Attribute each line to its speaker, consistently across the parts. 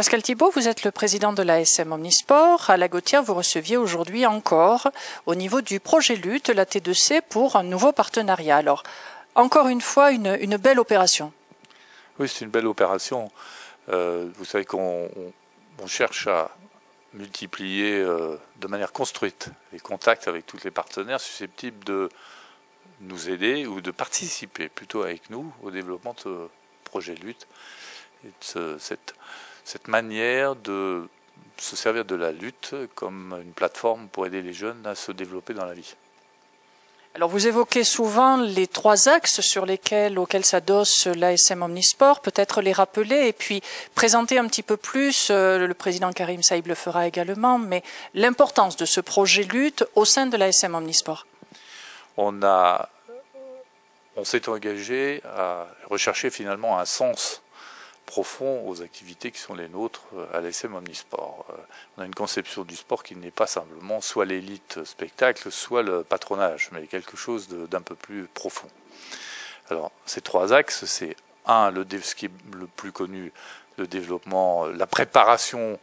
Speaker 1: Pascal Thibault, vous êtes le président de l'ASM Omnisport. À la Gautière, vous receviez aujourd'hui encore, au niveau du projet Lutte, la T2C pour un nouveau partenariat. Alors, encore une fois, une belle opération.
Speaker 2: Oui, c'est une belle opération. Vous savez qu'on cherche à multiplier de manière construite les contacts avec tous les partenaires susceptibles de nous aider ou de participer plutôt avec nous au développement de ce projet Lutte. Et de cette manière de se servir de la lutte comme une plateforme pour aider les jeunes à se développer dans la vie.
Speaker 1: Alors vous évoquez souvent les trois axes auxquels s'adosse l'ASM Omnisport, peut-être les rappeler et puis présenter un petit peu plus, le président Karim Saïb le fera également, mais l'importance de ce projet lutte au sein de l'ASM Omnisport.
Speaker 2: On s'est engagé à rechercher finalement un sens profond aux activités qui sont les nôtres à l'ASM Omnisport. On a une conception du sport qui n'est pas simplement soit l'élite spectacle, soit le patronage, mais quelque chose d'un peu plus profond. Alors, ces trois axes, c'est ce qui est le plus connu, le développement, la préparation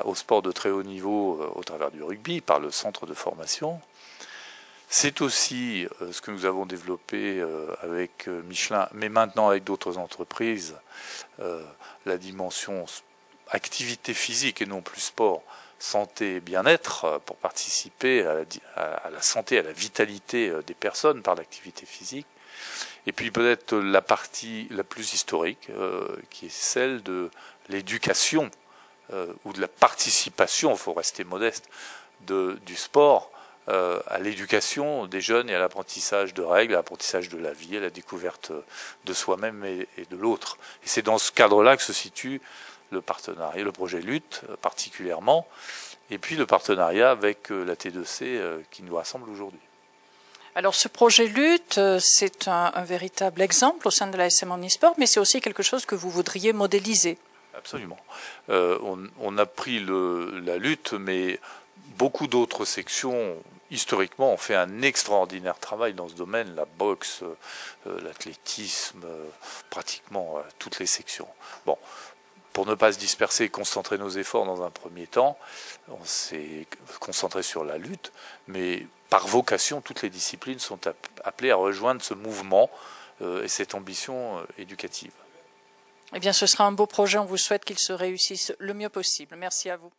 Speaker 2: au sport de très haut niveau au travers du rugby par le centre de formation. C'est aussi ce que nous avons développé avec Michelin, mais maintenant avec d'autres entreprises, la dimension activité physique et non plus sport, santé et bien-être, pour participer à la santé, à la vitalité des personnes par l'activité physique. Et puis peut-être la partie la plus historique, qui est celle de l'éducation ou de la participation, il faut rester modeste, du sport à l'éducation des jeunes et à l'apprentissage de règles, à l'apprentissage de la vie, à la découverte de soi-même et de l'autre. Et c'est dans ce cadre-là que se situe le partenariat, le projet Lutte particulièrement, et puis le partenariat avec la T2C qui nous rassemble aujourd'hui.
Speaker 1: Alors ce projet Lutte, c'est un véritable exemple au sein de l'ASM Omnisport, mais c'est aussi quelque chose que vous voudriez modéliser.
Speaker 2: Absolument. On a pris la lutte, mais beaucoup d'autres sections, historiquement, ont fait un extraordinaire travail dans ce domaine, la boxe, l'athlétisme, pratiquement toutes les sections. Bon, pour ne pas se disperser et concentrer nos efforts dans un premier temps, on s'est concentré sur la lutte, mais par vocation, toutes les disciplines sont appelées à rejoindre ce mouvement et cette ambition éducative.
Speaker 1: Eh bien, ce sera un beau projet, on vous souhaite qu'il se réussisse le mieux possible. Merci à vous.